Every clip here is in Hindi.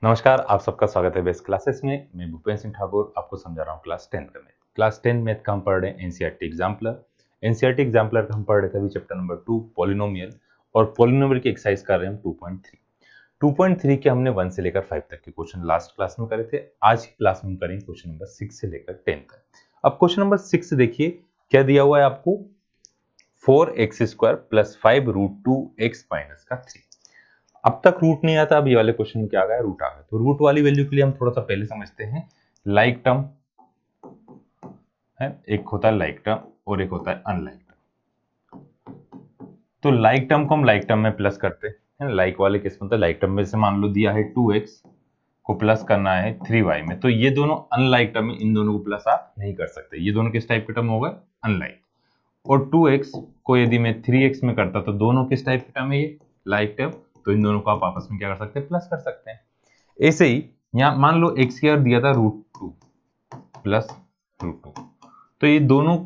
नमस्कार, आप सबका स्वागत है बेस्ट क्लासेस में। मैं भूपेंद्र सिंह ठाकुर आपको समझा रहा हूँ क्लास 10 का मैथ। क्लास 10 मैथ का हम पढ़ रहे हैं एनसीईआरटी एग्जाम्पलर। एनसीईआरटी एग्जाम्पलर का हम पढ़ रहे थे अभी चैप्टर नंबर 2 पॉलिनोमियल, और पॉलिनोमियल की एक्सरसाइज कर रहे हैं हम 2.3। 2.3 के हमने 1 से लेकर 5 तक के क्वेश्चन लास्ट क्लास में करे थे। आज की क्लास में हम करेंगे क्वेश्चन नंबर 6 से लेकर 10 तक। अब क्वेश्चन नंबर 6 देखिए क्या दिया हुआ है आपको, 4x² plus 5 root 2x minus का 3। अब तक रूट नहीं आता, अब ये वाले क्वेश्चन में क्या आ गया, रूट आ गया। तो रूट वाली वैल्यू के लिए हम थोड़ा सा पहले समझते हैं। लाइक टर्म है, एक होता है लाइक टर्म और एक होता है अनलाइक टर्म। तो लाइक टर्म को हम लाइक टर्म में प्लस करते हैं। लाइक वाले केस में तो लाइक टर्म में से मान लो दिया है 2x को प्लस करना है 3y में, तो ये दोनों अनलाइक टर्म में इन दोनों को प्लस आप नहीं कर सकते। ये दोनों किस टाइप के टर्म हो गए, अनलाइक। और 2x को यदि मैं 3x में करता तो दोनों किस टाइप के टर्म है, ये लाइक टर्म। तो इन दोनों को आप आपस में क्या कर सकते हैं, प्लस कर सकते हैं। ऐसे ही यहां मान लो x स्क्वायर दिया था √2 प्लस √2, तो ये दोनों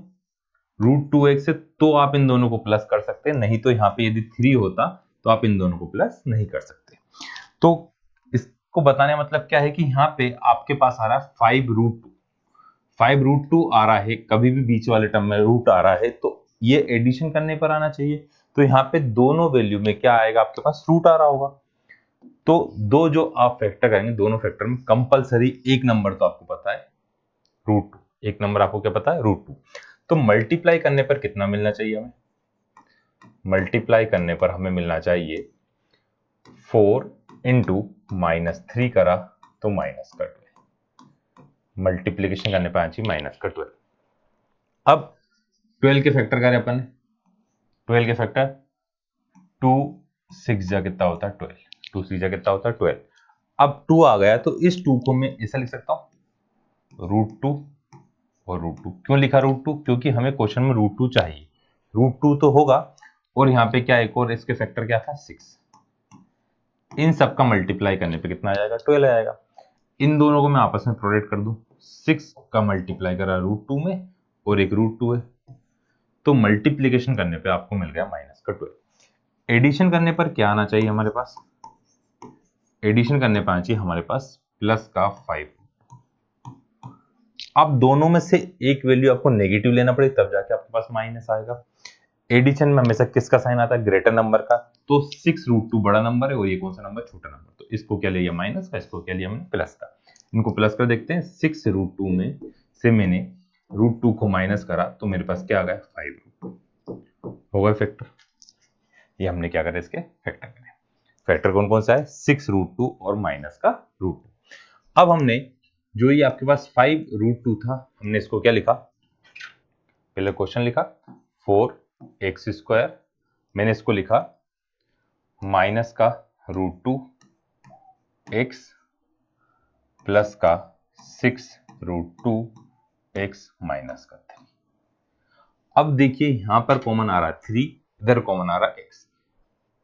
√2x है, तो आप इन दोनों को प्लस कर सकते हैं। नहीं तो यहाँ पे यदि 3 होता तो आप इन दोनों को प्लस नहीं कर सकते। तो इसको बताने मतलब क्या है कि यहाँ पे आपके पास आ रहा है 5√2 आ रहा है। कभी भी बीच वाले टर्म में रूट आ रहा है तो ये एडिशन करने पर आना चाहिए। तो यहाँ पे दोनों वैल्यू में क्या आएगा, आपके पास रूट आ रहा होगा। तो दो जो आप फैक्टर करेंगे, दोनों फैक्टर में कंपलसरी एक नंबर तो आपको पता है √2। एक नंबर आपको क्या पता है, √2। तो मल्टीप्लाई करने पर कितना मिलना चाहिए हमें, मल्टीप्लाई करने पर हमें मिलना चाहिए 4 इंटू -3 करा तो माइनस का 12। मल्टीप्लीकेशन करने पर आना चाहिए माइनस का 12। अब 12 के फैक्टर करें अपन, 12 के फैक्टर 2 6 जा कितना होता है 12, 2 6 जा कितना होता है 12। अब 2 आ गया तो इस 2 को मैं ऐसा लिख सकता हूं √2 और √2। क्यों लिखा √2, क्योंकि हमें क्वेश्चन में √2 चाहिए। √2 तो होगा, और यहाँ पे क्या एक और इसके फैक्टर क्या था 6। इन सब का मल्टीप्लाई करने पे कितना आ जाएगा, 12 आएगा। इन दोनों को मैं आपस में प्रोडक्ट कर दूं, 6 का मल्टीप्लाई करा √2 में और एक √2 है, तो मल्टीप्लीकेशन करने पे आपको मिल गया माइनस का 12। एडिशन करने पर क्या आना चाहिए हमारे पास, एडिशन करने पर आना चाहिए हमारे पास प्लस का 5। अब दोनों में से एक वैल्यू आपको नेगेटिव लेना पड़ेगा, तब जाके आपके पास माइनस आएगा। एडिशन में हमेशा किसका साइन आता है, ग्रेटर नंबर का। तो 6√2 बड़ा नंबर है और ये कौन सा नंबर, छोटा नंबर। तो इसको क्या लिया माइनस का, इसको क्या लिया मैंने प्लस का। इनको प्लस कर देखते हैं। 6√2 में से मैंने √2 को माइनस करा तो मेरे पास क्या आ गया 5√2 हो गए फैक्टर। ये हमने क्या करा, इसके फैक्टर करे। फैक्टर कौन कौन सा है, 6√2 और माइनस का √2। अब हमने जो ये आपके पास 5√2 था, हमने इसको क्या लिखा, पहले क्वेश्चन लिखा 4x², मैंने इसको लिखा माइनस का √2x प्लस का 6√2x माइनस का 3। अब देखिए यहां पर कॉमन आ रहा है 3, इधर कॉमन आ रहा है x।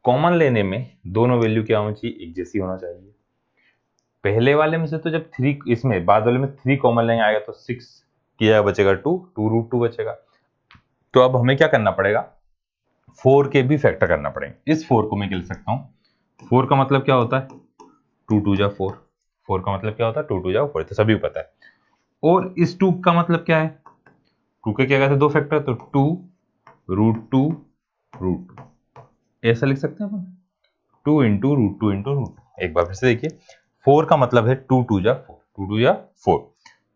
कॉमन लेने में दोनों वैल्यू क्या होनी चाहिए, एक जैसी होना चाहिए। पहले वाले में से तो जब 3, इसमें बाद वाले में 3 कॉमन लेंगे आएगा तो 6 किया बचेगा 2 √2 बचेगा। तो अब हमें क्या करना पड़ेगा, 4 के भी फैक्टर करना पड़ेगा। इस 4 को मैं क्या लिख सकता हूं, 4 का मतलब क्या होता है 2 2 जा 4। 4 का मतलब क्या होता है 2 2 जा 4, तो सभी को पता है। और इस 2 का मतलब क्या है, 2 के क्या कहते हैं दो फैक्टर, तो 2 √2 √2 ऐसा लिख सकते हैं अपन, 2 इंटू √2 इंटू √2। एक बार फिर से देखिए, 4 का मतलब है 2 2 जा 4, 2 2 जा 4,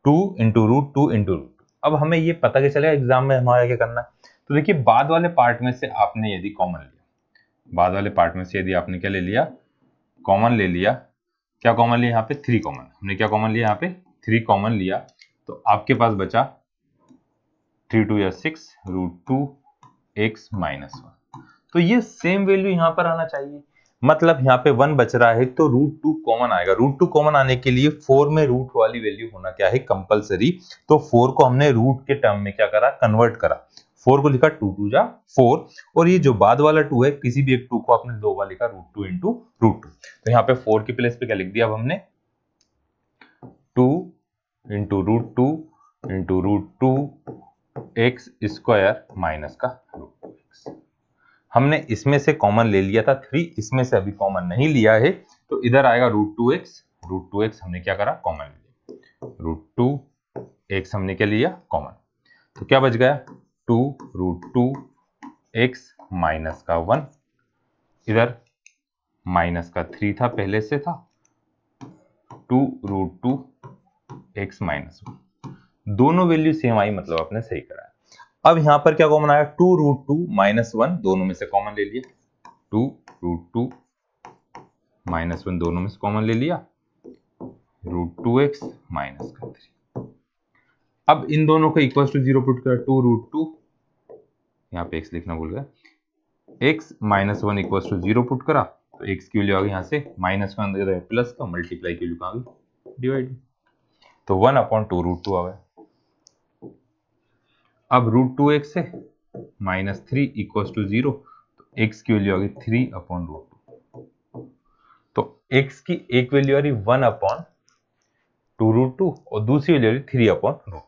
2 इंटू √2 इंटू √2। अब हमें ये पता क्या चलेगा एग्जाम में हमारा क्या करना है। तो देखिए बाद वाले पार्ट में से आपने यदि कॉमन लिया, बाद वाले पार्ट में से यदि आपने क्या ले लिया, कॉमन ले लिया। क्या कॉमन लिया, यहाँ पे 3 कॉमन, हमने क्या कॉमन लिया, यहाँ पे 3 कॉमन लिया, तो आपके पास बचा 3 2 या 6 √2x माइनस 1। तो ये सेम वैल्यू यहाँ पर आना चाहिए, मतलब यहाँ पे 1 बच रहा है तो √2 कॉमन आएगा। √2 कॉमन आने के लिए 4 में रूट वाली वैल्यू होना क्या है, कंपलसरी। तो 4 को हमने रूट के टर्म में क्या करा, कन्वर्ट करा। 4 को लिखा 2 2 जा 4, और ये जो बाद वाला 2 है, किसी भी एक 2 को आपने दो बार लिखा √2 इंटू √2। तो यहाँ पे 4 के प्लेस पे क्या लिख दिया अब हमने, 2 इंटू √2 इंटू √2x² माइनस का √2x। हमने इसमें से कॉमन ले लिया था 3, इसमें से अभी कॉमन नहीं लिया है, तो इधर आएगा √2x √2x हमने क्या करा, कॉमन ले लिया। √2x हमने क्या लिया, कॉमन। तो क्या बच गया, 2√2x माइनस का 1, इधर माइनस का 3 था, पहले से था, 2√2x माइनस 1, दोनों वैल्यू सेम आई, मतलब आपने सही कराया। अब यहां पर क्या कॉमन आया, 2√2 माइनस 1, दोनों में से कॉमन ले लिया, 2√2 माइनस 1 दोनों में से कॉमन ले लिया, √2x माइनस का 3। अब इन दोनों को इक्वल टू 0 पुट कर, 2√2, यहाँ पे x लिखना भूल गया, x minus 1 equal to 0 put करा, तो x की वैल्यू आ गई यहाँ से, माइनस का अंदर है प्लस का, मल्टीप्लाई की वैल्यू कहाँ गई, डिवाइड, तो 1/2√2 आ गया। अब √2x से -3 इक्वल टू 0, तो x की वैल्यू आ गई 3/√2। तो x की एक वैल्यू आ रही 1/2√2 और दूसरी वैल्यू आ रही 3/√2,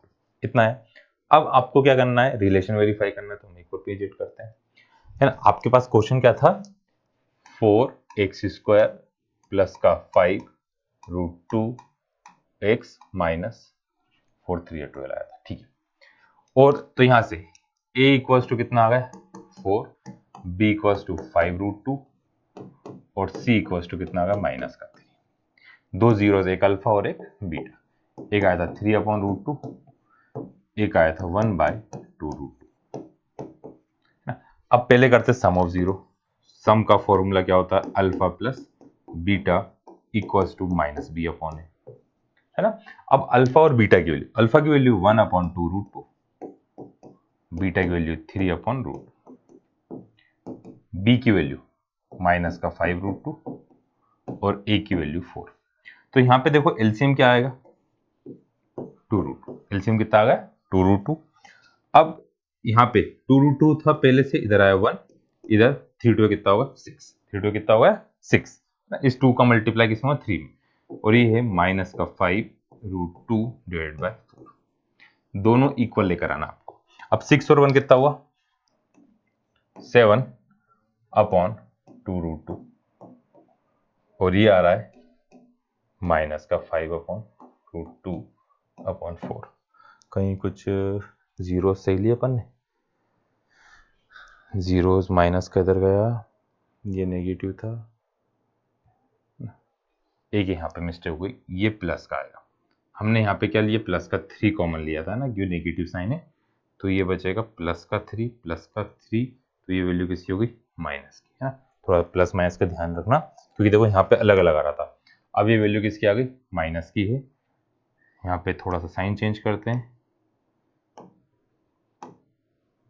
इतना है। अब आपको क्या करना है, रिलेशन वेरीफाई करना है, तो हम एक और पेज एड करते हैं, है ना। आपके पास क्वेश्चन क्या था, 4x² प्लस का 5√2x माइनस 4 3 12 आया था, ठीक है। और तो यहां से a इक्वल्स टू कितना आ गया, 4, b इक्वल्स टू 5√2 और c इक्वल्स टू कितना आ गया, माइनस का 3। दो जीरोस, एक अल्फा और एक बीटा, एक आया था 3/√2, एक आया था 1/2√2। अब पहले करते सम ऑफ जीरो। सम का फॉर्मूला क्या होता है, alpha plus beta equals to minus b upon a, है ना। अब अल्फा और बीटा की वैल्यू, अल्फा की वैल्यू 1/2√2, बीटा की वैल्यू 3/√2, b की वैल्यू माइनस का 5√2 और a की वैल्यू 4। तो यहां पे देखो एलसीएम क्या आएगा, 2√2, एलसीएम कितना आ गया, 2√2। अब यहाँ पे 2√2 था पहले से, इधर आया 1, इधर 3 कितना होगा, 6, 3 कितना होगा, 6, इस 2 का मल्टीप्लाई किसमें, 3 में, और ये है माइनस का 5√2 डिवाइड बाय 4, दोनों इक्वल लेकर आना आपको। अब 6 और 1 कितना हुआ, 7/2√2, और ये आ रहा है माइनस का 5/√2/4। कहीं कुछ जीरो सही लिया अपन ने, जीरोस माइनस का इधर गया, ये नेगेटिव था, एक यहाँ पे मिस्टेक हुई, ये प्लस का आएगा। हमने यहाँ पे क्या लिया, प्लस का 3 कॉमन लिया था ना, क्यों नेगेटिव साइन है, तो ये बचेगा प्लस का 3 प्लस का 3, तो ये वैल्यू किसकी हो गई, माइनस की, है ना। थोड़ा प्लस माइनस का ध्यान रखना, क्योंकि देखो यहाँ पे अलग अलग आ रहा था, अब ये वैल्यू किसकी आ गई, माइनस की है। यहाँ पे थोड़ा सा साइन चेंज करते हैं,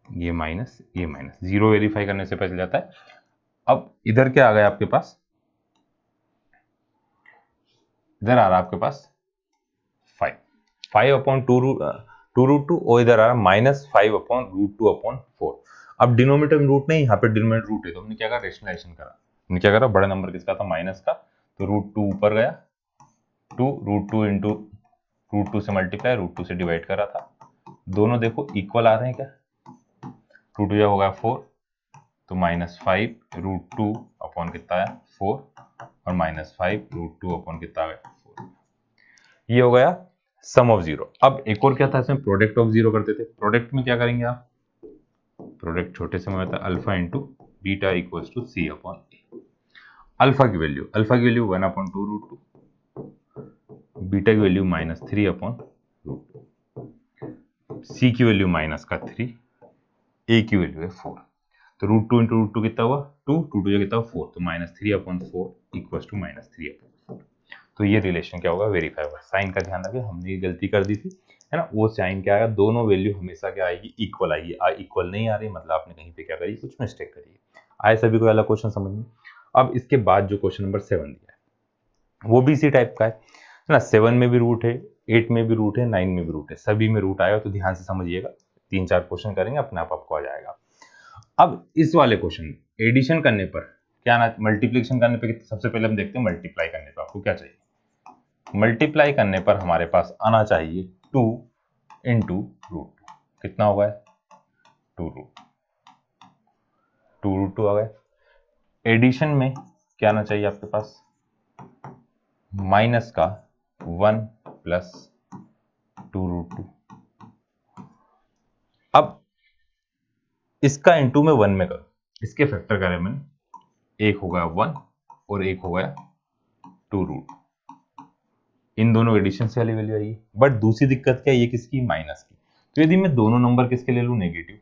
ये माइनस, ये माइनस, जीरो वेरीफाई करने से पता चल जाता है। अब इधर क्या आ गया आपके पास, इधर आ रहा है आपके पास 5/2√2, और इधर आ रहा -5/√2/4। अब डिनोमिनेटर में रूट नहीं, यहाँ पे डिनोमिनेटर रूट है, तो हमने क्या करा, रेशनलाइजेशन करा, हमने क्या करा, बड़ा नंबर किसका था, माइनस का, तो √2 ऊपर गया, 2√2 इंटू √2 से मल्टीप्लाई, √2 से डिवाइड करा था, दोनों देखो इक्वल आ रहे हैं क्या, 2 हो गया 4, तो -5√2 अपॉन कितना आया, 4, और -5√2 अपॉन कितना आ गया, 4। ये हो गया सम ऑफ जीरो। अब एक और क्या था इसमें, प्रोडक्ट ऑफ जीरो करते थे। प्रोडक्ट में क्या करेंगे आप, प्रोडक्ट छोटे से में होता है alpha into beta equals to C upon A. Alpha की वैल्यू 1/2√2, बीटा की वैल्यू -3/√2, सी की वैल्यू माइनस का 3, ए की वैल्यू है 4। तो √2 इंटू √2 कितना हुआ, 2, 2 कितना 4, तो -3/4 इक्वल्स टू -3/4। तो ये रिलेशन क्या होगा, वेरीफाई होगा। साइन का ध्यान रखें, हमने ये गलती कर दी थी, है ना। वो साइन क्या आएगा, दोनों वैल्यू हमेशा क्या आएगी, इक्वल आएगी। इक्वल नहीं आ रही मतलब आपने कहीं पे क्या करी, कुछ मिस्टेक करी है। आए सभी को वाला क्वेश्चन समझ में। अब इसके बाद जो क्वेश्चन नंबर 7 दिया है वो भी इसी टाइप का है ना। 7 में भी रूट है, 8 में भी रूट है, 9 में भी रूट है, सभी में रूट आएगा, तो ध्यान से समझिएगा। 3-4 क्वेश्चन करेंगे, अपने आप आपको आ जाएगा। अब इस वाले क्वेश्चन में एडिशन करने पर क्या आना, मल्टीप्लिकेशन करने पर, सबसे पहले हम देखते हैं मल्टीप्लाई करने पर आपको क्या चाहिए। मल्टीप्लाई करने पर हमारे पास आना चाहिए 2 इंटू √2, कितना होगा, 2√2 आ गए। एडिशन में क्या आना चाहिए आपके पास, माइनस का 1 प्लस 2√2। अब इसका इंटू में 1 में करो, इसके फैक्टर करे मैंने, एक हो गया 1 और एक हो गया 2√2। इन दोनों एडिशन से वाली वैल्यू आई है। बट दूसरी दिक्कत क्या है, ये किसकी, माइनस की। तो यदि मैं दोनों नंबर किसके ले लूं, नेगेटिव,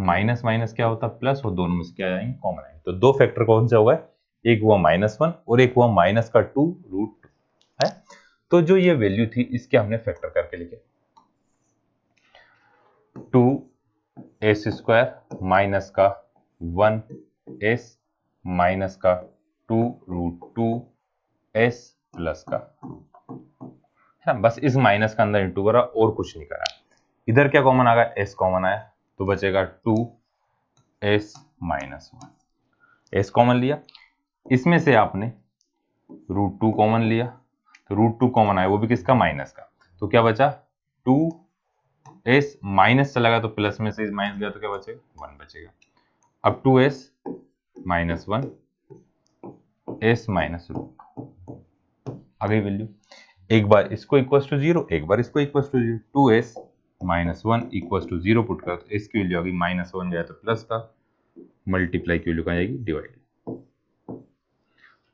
माइनस माइनस क्या होता है प्लस, और दोनों में से क्या आएंगे, कॉमन आएंगे। तो दो फैक्टर कौन सा होगा, एक हुआ -1 और एक हुआ माइनस का 2√2 है। तो जो ये वैल्यू थी इसके हमने फैक्टर करके लिखे, 2s² माइनस का 1s माइनस का 2√2s प्लस का, है ना। बस इस माइनस का अंदर इंटू करा और कुछ नहीं करा। इधर क्या कॉमन आ गया, s कॉमन आया, तो बचेगा 2s माइनस 1। s कॉमन लिया, इसमें से आपने √2 कॉमन लिया, तो √2 कॉमन आया, वो भी किसका, माइनस का। तो क्या बचा, 2s माइनस चला गया तो प्लस में से माइनस गया तो क्या बचेगा, 1 बचेगा। अब 2s माइनस 1 s माइनस √2 आ गई वैल्यू। एक बार इसको इक्वल टू 0, एक बार इसको equal to 0। 2s minus 1 equal to 0 put कर, तो s की वैल्यू आ गई -1 गया तो प्लस का, मल्टीप्लाई की वैल्यू कहाँ जाएगी, डिवाइड।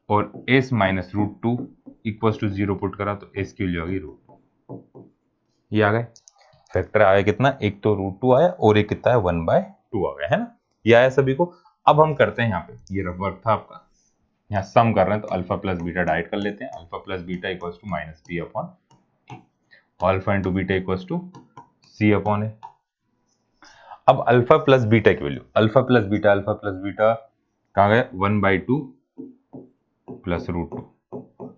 और s minus √2 equal to 0 put करा तो s की वैल्यू आ गई √2। ये आ गए फैक्टर, आया कितना, एक तो √2 आया और एक कितना है 1/2 आ गया, है ना। ये आया सभी को। अब हम करते हैं यहाँ पे, ये रफ वर्क था आपका, यहाँ सम कर रहे हैं तो अल्फा प्लस बीटा डाइट कर लेते हैं। Alpha plus beta equal to -b/a, alpha into beta equal to c/a। अब अल्फा प्लस बीटा की वैल्यू, अल्फा प्लस बीटा कहाँ गया, 1/2 प्लस √2,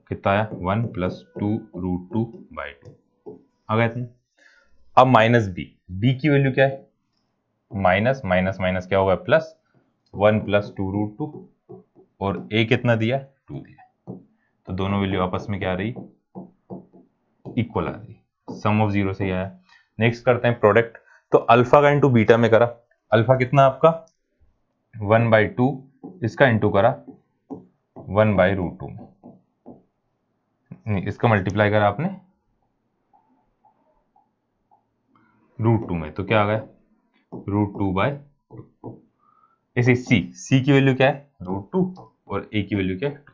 कितना आया, 1 प्लस 2√2/2 आ गया इतना। अब माइनस बी की वैल्यू क्या है, माइनस माइनस माइनस क्या होगा, प्लस 1 प्लस 2√2, और ए कितना दिया, 2 दिया। तो दोनों वैल्यू आपस में क्या आ रही, इक्वल आ रही, सम ऑफ जीरो से आया। नेक्स्ट करते हैं प्रोडक्ट, तो अल्फा का इंटू बीटा में करा, अल्फा कितना आपका 1/2, इसका इंटू करा 1/√2 में, नहीं इसका मल्टीप्लाई करा आपने √2 में, तो क्या आ गया, √2/2। ऐसे सी की वैल्यू क्या है, √2 और ए की वैल्यू क्या है,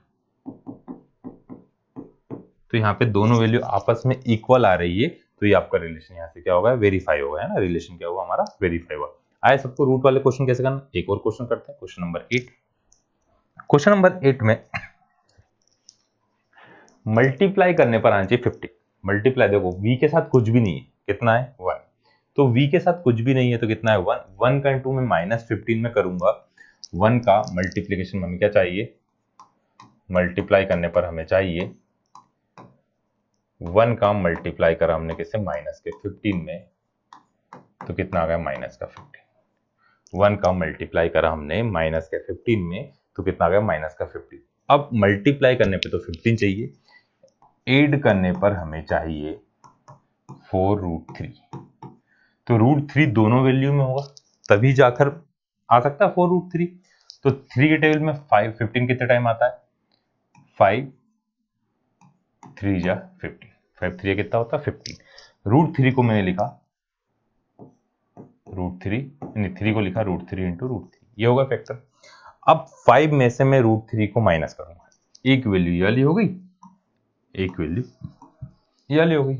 तो यहाँ पे दोनों वैल्यू आपस में इक्वल आ रही है, तो ये आपका रिलेशन यहाँ से क्या होगा, वेरीफाई होगा, है ना। रिलेशन क्या होगा हमारा, वेरीफाई हुआ। आए सबको रूट वाले क्वेश्चन कैसे करना, एक और क्वेश्चन करते हैं, क्वेश्चन नंबर 8। क्वेश्चन नंबर 8 में मल्टीप्लाई करने पर आना चाहिए 50। मल्टीप्लाई देखो v के साथ कुछ भी नहीं है, कितना है 1, तो v के साथ कुछ भी नहीं है तो कितना है 1। 1 का इंटू में -15 में करूंगा, 1 का मल्टीप्लीकेशन हमें क्या चाहिए, मल्टीप्लाई करने पर हमें चाहिए 1 का मल्टीप्लाई करा हमने किससे, माइनस के 15 में, तो कितना आ गया, माइनस का 15। 1 का मल्टीप्लाई करा हमने माइनस के 15 में, तो कितना आ गया, माइनस का 15। अब मल्टीप्लाई करने पे तो 15 चाहिए, ऐड करने पर हमें चाहिए 4√3। तो √3 दोनों वैल्यू में होगा तभी जाकर आ सकता है 4√3। तो 3 के टेबल में 5 15 कितने टाइम आता है, 5 3 जा 15, 5 3 कितना होता है 15। √3 को मैंने लिखा √3, नहीं 3 को लिखा √3 इंटू √3, ये होगा फैक्टर। अब 5 में से मैं √3 को माइनस करूंगा, एक वैल्यू ये वाली हो गई, एक वैल्यू ये वाली हो गई।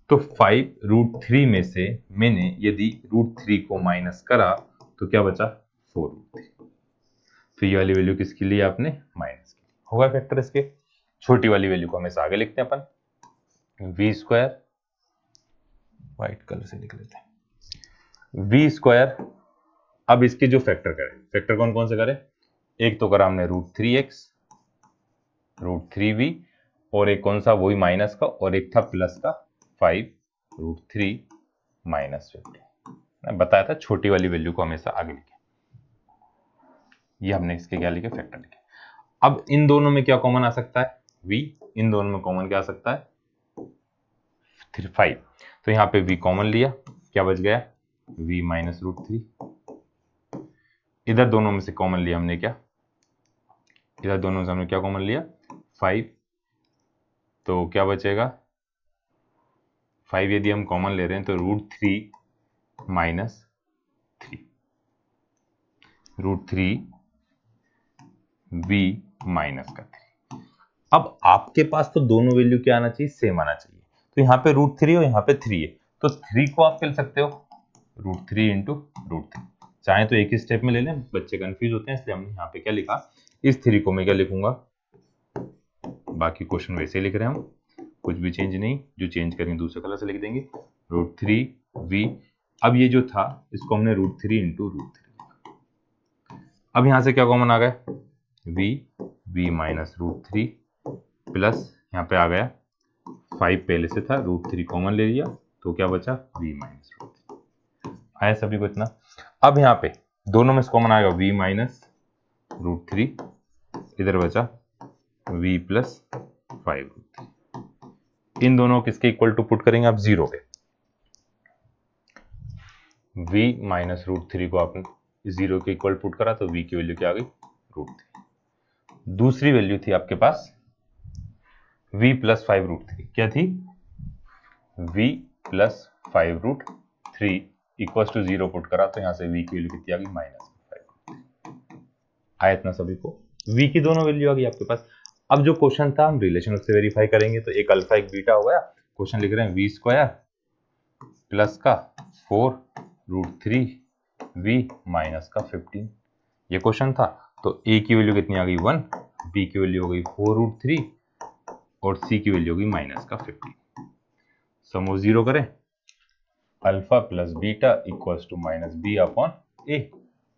तो 5√3 में से मैंने यदि √3 को माइनस करा तो क्या बचा, 4√3। तो ये वाली वैल्यू किसकी ली आपने, माइनस की, होगा फैक्टर इसके। छोटी वाली वैल्यू को हमेशा आगे लिखते हैं अपन, v², व्हाइट कलर से लिख लेते हैं v²। अब इसके जो फैक्टर करें, फैक्टर कौन कौन से करें, एक तो करा हमने √3x √3v, और एक कौन सा, वही माइनस का, और एक था प्लस का 5√3 माइनस 50। बताया था छोटी वाली वैल्यू को हमेशा आगे लिखे, ये हमने इसके क्या लिखे, फैक्टर लिखे। अब इन दोनों में क्या कॉमन आ सकता है, v, इन दोनों में कॉमन क्या आ सकता है, 5। तो यहाँ पे v कॉमन लिया, क्या बच गया, v माइनस √3। इधर दोनों में से कॉमन लिया हमने क्या, इधर दोनों से हमने क्या कॉमन लिया, 5 तो क्या बचेगा, 5 यदि हम कॉमन ले रहे हैं तो √3 माइनस 3, √3 v माइनस का 3। अब आपके पास तो दोनों वैल्यू क्या आना चाहिए, सेम आना चाहिए। तो यहाँ पे √3 और यहाँ पे 3 है, तो 3 को आप लिख सकते हो √3 इंटू √3। चाहे तो एक ही स्टेप में ले लें, बच्चे कंफ्यूज होते हैं, इसलिए हमने यहाँ पे क्या लिखा, इस 3 को मैं क्या लिखूंगा, बाकी क्वेश्चन वैसे ही लिख रहे हैं हम, कुछ भी चेंज नहीं, जो चेंज करेंगे दूसरे कलर से लिख देंगे, √3v। अब ये जो था इसको हमने √3 इंटू √3। अब यहाँ से क्या कॉमन आ गया, v माइनस √3 प्लस यहाँ पे आ गया 5 पहले से था, √3 कॉमन ले लिया तो क्या बचा, v माइनस √3। आया सभी को इतना। अब यहाँ पे दोनों में से कॉमन आएगा v माइनस √3, इधर बचा v प्लस 5 इन दोनों किसके इक्वल टू पुट करेंगे आप, 0 पे। v माइनस √3 को आपने 0 के इक्वल पुट करा तो v की वैल्यू क्या आ गई, √3। दूसरी वैल्यू थी आपके पास v प्लस 5 √3, क्या थी, v plus 5 √3 equal to 0 put करा तो यहां से v की वैल्यू कितनी आ गई, -5। आया इतना सभी को, v की दोनों वैल्यू आ गई आपके पास। अब जो क्वेश्चन था हम रिलेशन उससे वेरीफाई करेंगे, तो एक अल्फा एक बीटा हो गया। क्वेश्चन लिख रहे हैं v² प्लस का 4√3v माइनस का 15, ये क्वेश्चन था। तो a की वैल्यू कितनी आ गई 1, b की वैल्यू हो गई 4√3 और c की वैल्यू होगी माइनस का 15। समो 0 करें, alpha plus beta equals to minus b upon a।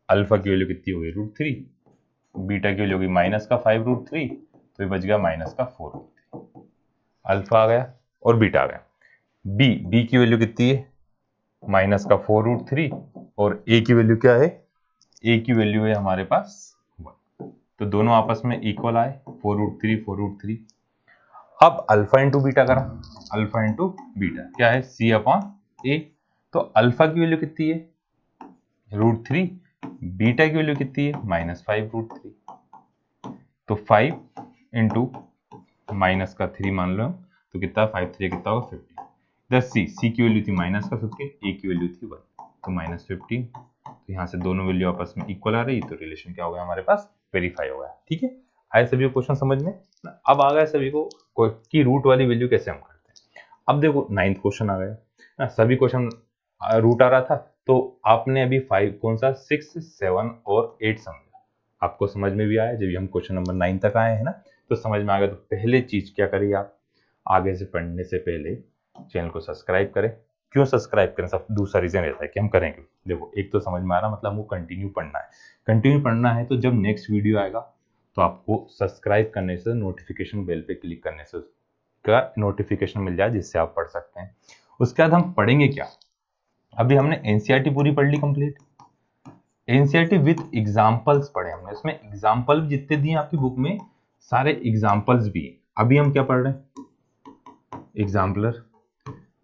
Alpha की वैल्यू कितनी हो गई √3, बीटा की वैल्यू होगी माइनस का 5√3, तो ये बच गया माइनस का 4√3। अल्फा आ गया और बीटा आ गया। b की वैल्यू कितनी है, माइनस का 4√3 और a की वैल्यू क्या है, a की वैल्यू है हमारे पास 1। तो दोनों आपस में इक्वल आए, 4√3 अब अल्फा इंटू बीटा करा, अल्फा इंटू बीटा क्या है, c अपॉन a। तो अल्फा की वैल्यू कितनी है, √3, बीटा की वैल्यू कितनी है, -5√3। तो 5 इंटू माइनस का 3 मान लो, तो कितना 5 3 कितना होगा 15। इधर c की वैल्यू थी माइनस का 15, a की वैल्यू थी 1, तो -15। तो यहाँ से दोनों वैल्यू आपस में इक्वल आ रही, तो रिलेशन क्या हो गया हमारे पास, वेरीफाई हो गया। ठीक है, आए सभी को क्वेश्चन समझ में। अब आ गया सभी को कि रूट वाली वैल्यू कैसे हम करते हैं। अब देखो 9th क्वेश्चन आ गया ना, सभी क्वेश्चन रूट आ रहा था, तो आपने अभी 5 कौन सा 6 7 और 8 समझा, आपको समझ में भी आया। जब हम क्वेश्चन नंबर 9 तक आए हैं ना, तो समझ में आ गया। तो पहले चीज क्या करिए, आप आगे से पढ़ने से पहले चैनल को सब्सक्राइब करें। क्यों सब्सक्राइब करें, सब दूसरा रीजन रहता है कि हम करेंगे। देखो एक तो समझ में आ रहा, मतलब हमको कंटिन्यू पढ़ना है। कंटिन्यू पढ़ना है तो जब नेक्स्ट वीडियो आएगा तो आपको सब्सक्राइब करने से, नोटिफिकेशन बेल पे क्लिक करने से उसका नोटिफिकेशन मिल जाए, जिससे आप पढ़ सकते हैं। उसके बाद हम पढ़ेंगे क्या, अभी हमने एनसीईआरटी पूरी पढ़ ली कंप्लीट, एनसीईआरटी विद एग्जांपल्स पढ़े हमने। इसमें एग्जांपल जितने दिए आपकी बुक में, सारे एग्जांपल्स भी हैं। अभी हम क्या पढ़ रहे हैं, एग्जाम्पलर।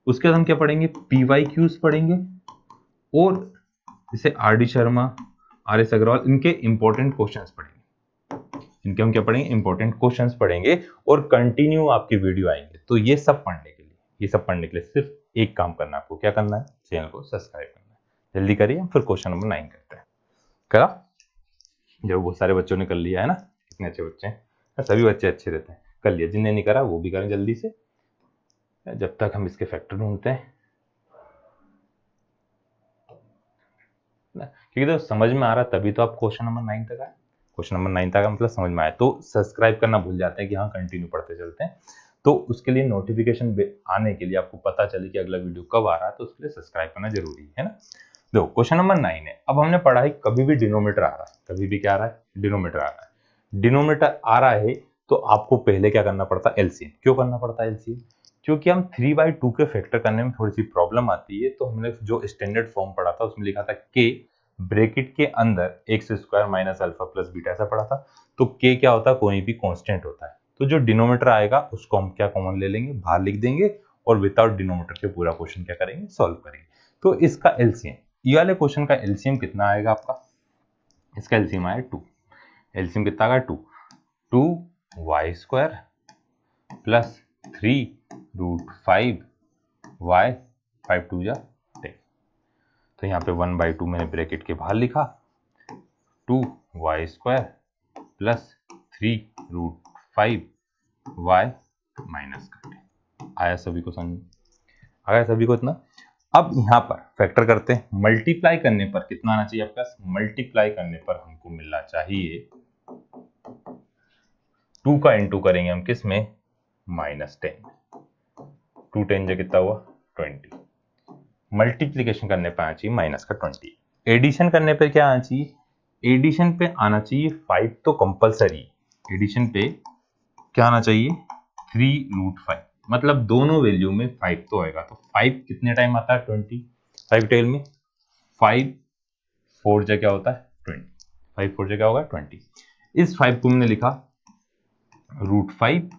उसके बाद हम क्या पढ़ेंगे, पीवाईक्यूज पढ़ेंगे, और जैसे R D Sharma, R S Agarwal, इनके इंपॉर्टेंट क्वेश्चंस पढ़ेंगे। इनके हम क्या पढ़ेंगे, इंपॉर्टेंट क्वेश्चंस पढ़ेंगे, और कंटिन्यू आपकी वीडियो आएंगे। तो ये सब पढ़ने के लिए, ये सब पढ़ने के लिए सिर्फ एक काम करना है आपको, क्या करना है, चैनल को सब्सक्राइब करना है। जल्दी करिए, फिर क्वेश्चन नंबर 9 करते हैं। करा, जब बहुत सारे बच्चों ने कर लिया है ना, कितने अच्छे बच्चे हैं, सभी बच्चे अच्छे रहते हैं। कर लिया, जिनने नहीं करा वो भी करें जल्दी से, जब तक हम इसके फैक्टर ढूंढते हैं ना, क्योंकि तो समझ में आ रहा तभी तो आप क्वेश्चन नंबर 9 तक आए। क्वेश्चन नंबर 9 तक मतलब समझ में आया, तो सब्सक्राइब करना भूल जाते हैं कि हाँ कंटिन्यू पढ़ते चलते हैं। तो उसके लिए नोटिफिकेशन आने के लिए, आपको पता चले कि अगला वीडियो कब आ रहा है, तो उसके लिए सब्सक्राइब करना जरूरी है ना। देखो क्वेश्चन नंबर 9 है। अब हमने पढ़ा है कभी भी डिनोमीटर आ रहा है, कभी भी क्या आ रहा है, डिनोमीटर आ रहा है। डिनोमीटर आ रहा है तो आपको पहले क्या करना पड़ता है, एलसीएम। क्यों करना पड़ता है एलसीएम, क्योंकि हम 3/2 के फैक्टर करने में थोड़ी सी प्रॉब्लम आती है। तो हमने जो स्टैंडर्ड फॉर्म पढ़ा था उसमें लिखा था के ब्रैकेट के अंदर x² minus alpha plus beta, ऐसा पढ़ा था। तो k क्या होता है, कोई भी कांस्टेंट होता है। तो जो डिनोमीटर आएगा उसको हम क्या कॉमन ले लेंगे, बाहर लिख देंगे, और विदाउट डिनोमीटर के पूरा क्वेश्चन क्या करेंगे, सॉल्व करेंगे। तो इसका एलसीएम, ये वाले क्वेश्चन का एलसीएम कितना आएगा आपका, इसका एलसीएम आया 2। एलसीएम कितना आएगा 2, 2y² प्लस 3√5 y, 5 2 जा 10। तो यहाँ पे 1/2 मैंने ब्रैकेट के बाहर लिखा, 2y² प्लस 3√5 y माइनस का 10। आया सभी को समझ? आया सभी को इतना? अब यहाँ पर फैक्टर करते हैं। मल्टीप्लाई करने पर कितना आना चाहिए आपके पास? मल्टीप्लाई करने पर हमको मिलना चाहिए 2 का इंटू करेंगे हम किस में? -10। 2 10 जा कितना हुआ? 20। मल्टीप्लीकेशन करने पर आना चाहिए माइनस का 20। एडिशन करने पे क्या आना चाहिए? एडिशन पे आना चाहिए 5 तो कंपलसरी। एडिशन पे क्या आना चाहिए? 3√5। मतलब दोनों वैल्यू में 5 तो आएगा। तो 5 कितने टाइम आता है? 20। 5 टेल में 5 4 जा क्या होता है? 20। 5 4 जा क्या होगा? 20। इस 5 को हमने लिखा √5,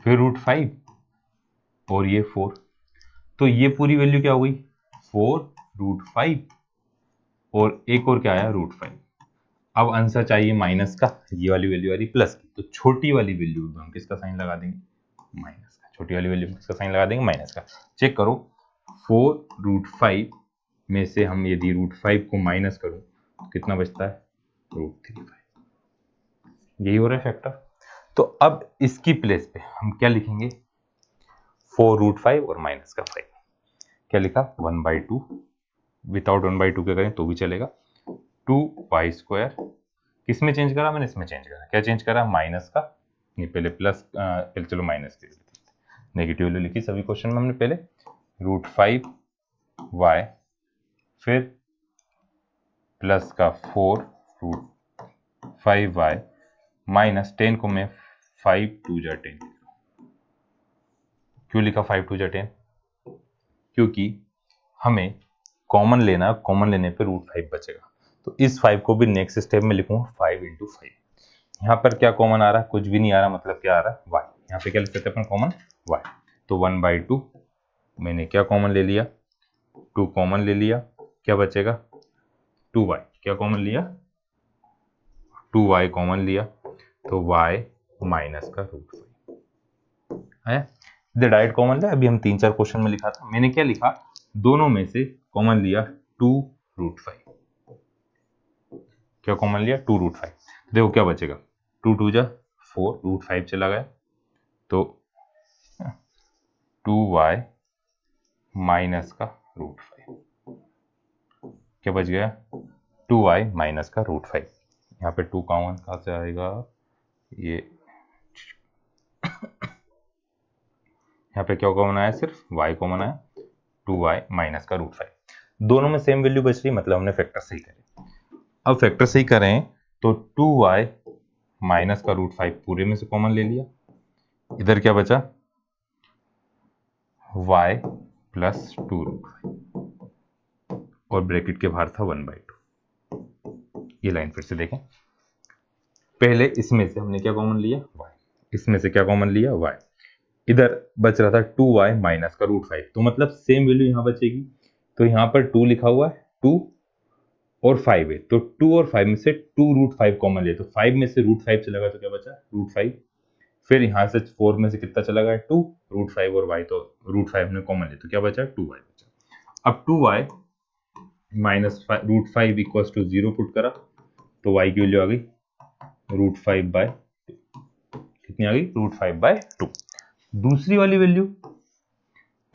फिर √5 और ये 4। तो ये पूरी वैल्यू क्या हो गई? 4√5 और एक और क्या आया? √5। अब आंसर चाहिए माइनस का, ये वाली वैल्यू आ रही प्लस की, तो छोटी वाली वैल्यू में हम किसका साइन लगा देंगे? माइनस का। छोटी वाली वैल्यू में किसका साइन लगा देंगे? माइनस का। चेक करो, 4√5 में से हम यदि √5 को माइनस करूं तो कितना बचता है? √35। यही हो रहा है फैक्टर। तो अब इसकी प्लेस पे हम क्या लिखेंगे? 4√5 और माइनस का 5। क्या लिखा? 1/2। विदाउट 1/2 के करें तो भी चलेगा। 2y²। किस में चेंज करा मैंने? इसमें चेंज करा। क्या चेंज करा? माइनस का, ये पहले प्लस, पहले चलो माइनस की नेगेटिव वैल्यू लिखी सभी क्वेश्चन में हमने पहले। √5y फिर प्लस का 4√5y माइनस 10 को मैं 5 2 जा 10। क्यों लिखा 5 2 जा 10? क्योंकि हमें कॉमन लेना, कॉमन लेने पे √5 बचेगा। तो इस 5 को भी नेक्स्ट स्टेप में लिखूंगा 5 × 5। यहाँ पर क्या कॉमन आ रहा है? कुछ भी नहीं आ रहा, मतलब क्या आ रहा है? y। यहाँ पे क्या लिख सकते हैं अपन? Common y। तो 1/2 मैंने क्या कॉमन ले लिया? 2 कॉमन ले लिया। क्या बचेगा? 2y। क्या कॉमन लिया? 2y कॉमन लिया, तो y माइनस का √5 है। इधर डायरेक्ट कॉमन लिया। अभी हम 3 4 क्वेश्चन में लिखा था, मैंने क्या लिखा? दोनों में से कॉमन लिया 2√5। क्या कॉमन लिया? 2√5। देखो क्या बचेगा? 2 2 जा 4, √5 चला गया, तो 2y माइनस का √5। क्या बच गया? 2y माइनस का √5। यहाँ पे 2 कॉमन कहाँ से आएगा? ये यहाँ पे क्या कॉमन आया? सिर्फ y कॉमन आया, 2y माइनस का √5। दोनों में सेम वैल्यू बच रही, मतलब हमने फैक्टर सही करे। अब फैक्टर सही करें तो 2y माइनस का √5 पूरे में से कॉमन ले लिया। इधर क्या बचा? y प्लस 2√5 और ब्रैकेट के बाहर था 1/2। ये लाइन फिर से देखें। पहले इसमें से हमने क्या कॉमन लिया? y। इसमें से क्या कॉमन लिया? y। इधर बच रहा था 2y माइनस का √5, तो मतलब सेम वैल्यू यहाँ बचेगी। तो यहाँ पर 2 लिखा हुआ है, 2 और 5 है, तो 2 और 5 में से 2√5 कॉमन लिया, तो 5 में से √5 चला गया, तो क्या बचा? √5। फिर यहाँ से 4 में से कितना चला गया? 2, √5 और y, तो √5 ने कॉमन लिया, तो क्या बचा? 2y बचा। अब 2y minus √5 equals to 0 put करा, तो y की वैल्यू आ गई √5/2। कितनी आ गई? √5/2। दूसरी वाली value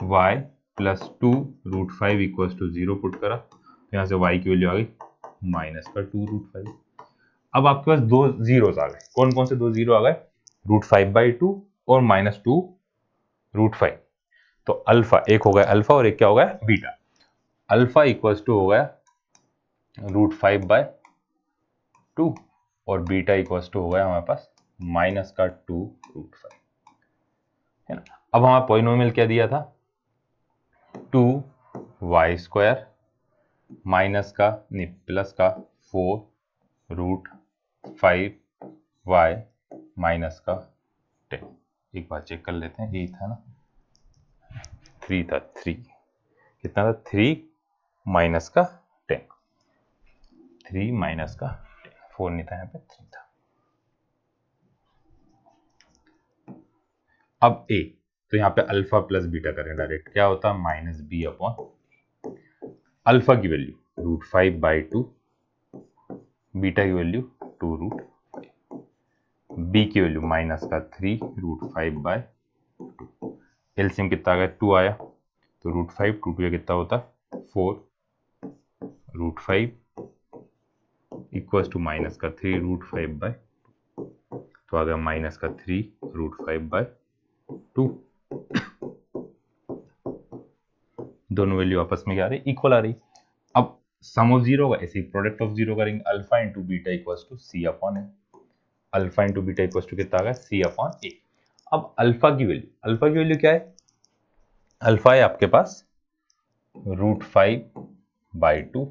y plus 2√5 equals to 0 put करा, तो यहाँ से y की वैल्यू आ गई माइनस का 2√5। अब आपके पास दो जीरोस आ गए। कौन कौन से दो जीरो आ गए? √5/2 और -2√5। तो अल्फा, एक हो गया अल्फा और एक क्या हो गया? बीटा। अल्फा इक्वल्स टू हो गया √5/2 और बीटा इक्वल्स टू हो गया हमारे पास माइनस का 2√5, है ना। अब हमारा पॉलिनोमियल क्या दिया था? 2y² माइनस का, नहीं प्लस का 4√5y माइनस का 10। एक बार चेक कर लेते हैं, यही था ना? 3 था, 3 कितना था? 3 माइनस का 10, 3 माइनस का 10, 4 नहीं था यहाँ पे, 3 था। अब ए, तो यहाँ पे अल्फा प्लस बीटा करें डायरेक्ट, क्या होता है माइनस बी अपॉन अल्फा की वैल्यू √5/2, बीटा की वैल्यू 2√5, बी की वैल्यू माइनस का 3√5/2। एलसीएम कितना आ गया 2 आया, तो √5 2 2 कितना होता है 4√5 इक्वल्स टू माइनस का 3√5/2, तो आ गया माइनस का 3√5/2। दोनों वैल्यू आपस में क्या आ रही, इक्वल आ रही। अब सम ऑफ जीरो होगा, ऐसे ही प्रोडक्ट ऑफ जीरो करेंगे, alpha into beta equals to C upon A, alpha into beta equals to कितना आ गया सी अपॉन ए। अब अल्फा की वैल्यू क्या है, अल्फा है आपके पास √5/2,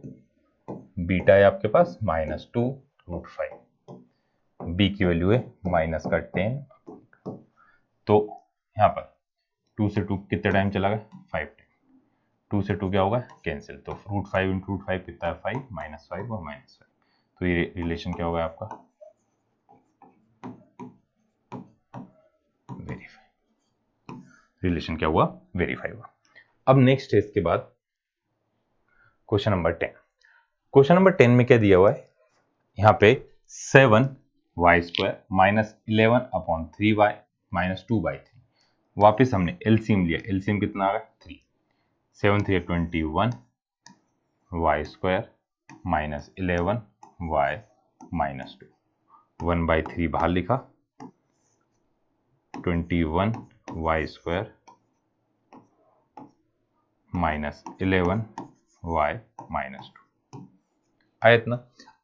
बीटा है आपके पास -2√5, बी की वैल्यू है माइनस का 10, तो यहाँ पर 2 से 2 कितने टाइम चला गया 5 टाइम, 2 से 2 क्या होगा कैंसिल, तो √5 इंटू √5 कितना है 5, -5 और -5, तो ये रिलेशन क्या होगा आपका वेरीफाई, रिलेशन क्या हुआ वेरीफाई हुआ। अब नेक्स्ट है इसके बाद क्वेश्चन नंबर 10। क्वेश्चन नंबर 10 में क्या दिया हुआ है, यहाँ पे 7y² -11 अपॉन 3y -2/3, वापिस हमने एलसीएम लिया, एलसीएम कितना आ गया 3, 7 3 21, y² -11 y -2, 1/3 बाहर लिखा, 21 y² -11 y -2 आया इतना।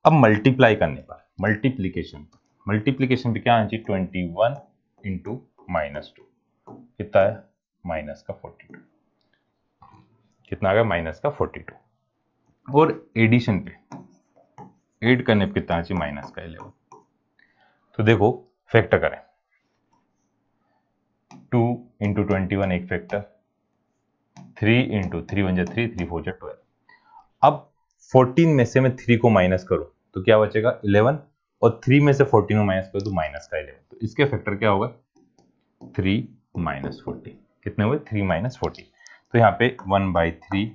अब मल्टीप्लाई करने पर, मल्टीप्लीकेशन पे क्या आना चाहिए 21 इंटू -2 कितना है माइनस का 42, कितना आ गया माइनस का 42, और एडिशन पे ऐड करने पे कितना आना चाहिए माइनस का 11। तो देखो फैक्टर करें, 2 इंटू 21 एक फैक्टर, 3 इंटू 3 1 3 3 4 12। अब 14 में से मैं 3 को माइनस करूं तो क्या बचेगा 11, और 3 में से 14 को माइनस करूं तो माइनस का 11, तो इसके फैक्टर क्या होगा 3 -40, कितने हुए 3 -40, तो यहाँ पे 1/3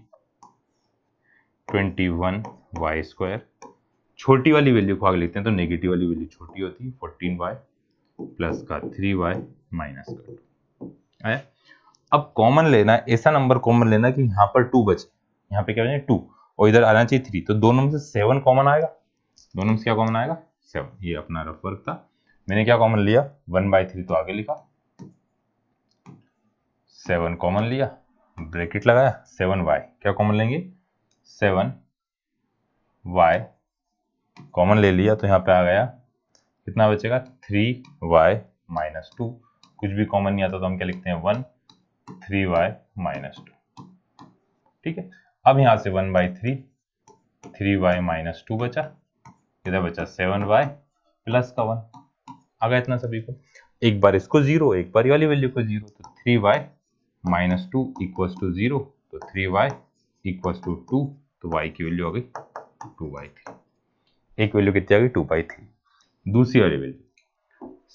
21y², छोटी वाली वैल्यू को आगे लिखते हैं तो नेगेटिव वाली वैल्यू छोटी होती है, 14y प्लस का 3y माइनस का 2 आया। अब कॉमन लेना है, ऐसा नंबर कॉमन लेना कि यहाँ पर 2 बचे, यहाँ पे क्या बचे 2 और इधर आना चाहिए 3, तो दोनों में से 7 कॉमन आएगा, दोनों में से क्या कॉमन आएगा 7, ये अपना रफ वर्क था। मैंने क्या कॉमन लिया 1/3 तो आगे लिखा, 7 कॉमन लिया, ब्रैकेट लगाया, 7y क्या कॉमन लेंगे 7y कॉमन ले लिया, तो यहाँ पे आ गया कितना बचेगा 3y -2, कुछ भी कॉमन नहीं आता तो हम क्या लिखते हैं 1 3y -2, ठीक है। अब यहाँ से 1/3 3y -2 बचा, इधर बचा 7y प्लस का 1, आ गया इतना सभी को, एक बार इसको 0 एक बार वाली वैल्यू को 0, तो 3y -2 इक्वल्स टू 0, तो 3y इक्वल्स टू 2, तो y की वैल्यू आ गई 2/3, एक वैल्यू कितनी आ गई 2/3। दूसरी वाली value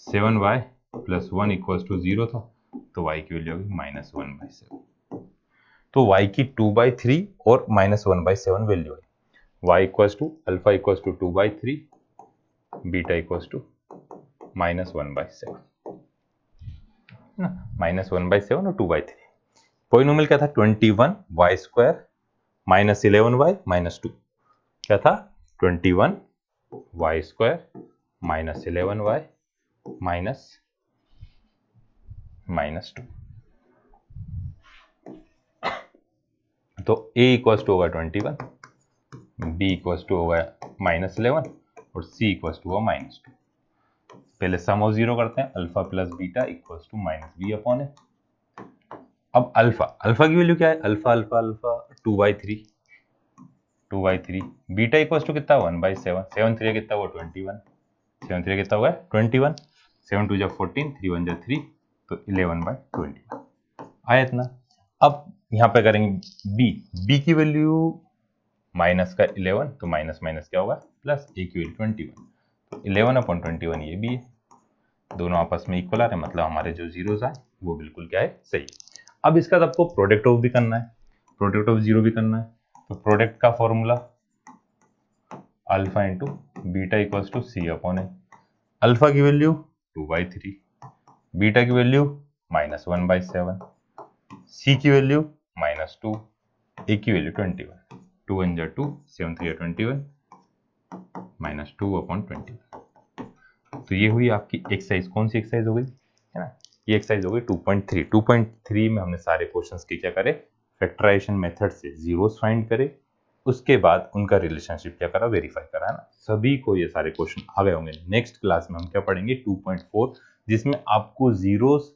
7y plus 1 equals to 0 था, तो y की वैल्यू आ गई -1/7, तो y की 2/3 और -1/7 वैल्यू है, y equals to alpha equals to 2/3, beta equals to -1/7 ना, -1/7 और 2/3। पॉलिनोमियल क्या था 21y² -11y -2, क्या था 21y² -11y -2, तो a इक्वल्स टू होगा 21, b इक्वल्स टू होगा -11 और c इक्वल्स टू होगा -2। पहले सम ऑफ जीरो करते हैं, alpha plus beta equals to -b upon a. अब अल्फा की वैल्यू क्या है, अल्फा 2/3, बीटा इक्वल्स टू कितना 1/7, 7 3 कितना हुआ 21, 7 3 कितना हुआ 21, 7 2 14, 3 1 3, तो 11/21 आया इतना। अब यहाँ पे करेंगे b की वैल्यू माइनस का 11, तो माइनस माइनस क्या होगा प्लस, a की वैल्यू 21, तो 11/21 ये भी है, दोनों आपस में इक्वल आ रहे हैं, मतलब हमारे जो जीरोस आए वो बिल्कुल क्या है, सही। अब इसका आपको प्रोडक्ट ऑफ भी करना है, प्रोडक्ट ऑफ जीरो भी करना है। तो प्रोडक्ट का formula alpha into beta equals to C upon A. Alpha की वैल्यू 2/3, बीटा की वैल्यू -1/7, सी की वैल्यू -2, ए की वैल्यू 21। 2 1 जा 2, 7 3 21, -2/21। तो ये हुई आपकी एक्सरसाइज। कौन सी एक्सरसाइज हो गई, है ना, ये एक्सरसाइज हो गई 2.3। 2.3 में हमने सारे क्वेश्चंस की क्या करे, फैक्टराइजेशन मेथड से जीरोस फाइंड करे, उसके बाद उनका रिलेशनशिप क्या करा, वेरीफाई करा, है ना। सभी को ये सारे क्वेश्चन आ गए होंगे। नेक्स्ट क्लास में हम क्या पढ़ेंगे 2.4, जिसमें आपको जीरोस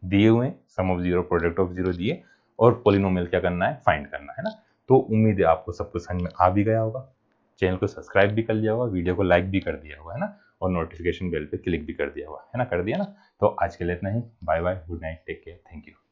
दिए हुए, sum of zero, product of zero दिए, और पॉलिनोमियल क्या करना है, फाइंड करना है ना। तो उम्मीद है आपको सब कुछ समझ में आ भी गया होगा। चैनल को सब्सक्राइब भी कर लिया होगा, वीडियो को लाइक भी कर दिया होगा, है ना, और नोटिफिकेशन बेल पे क्लिक भी कर दिया हुआ है ना, कर दिया ना। तो आज के लिए इतना ही। Bye bye, good night, take care, thank you.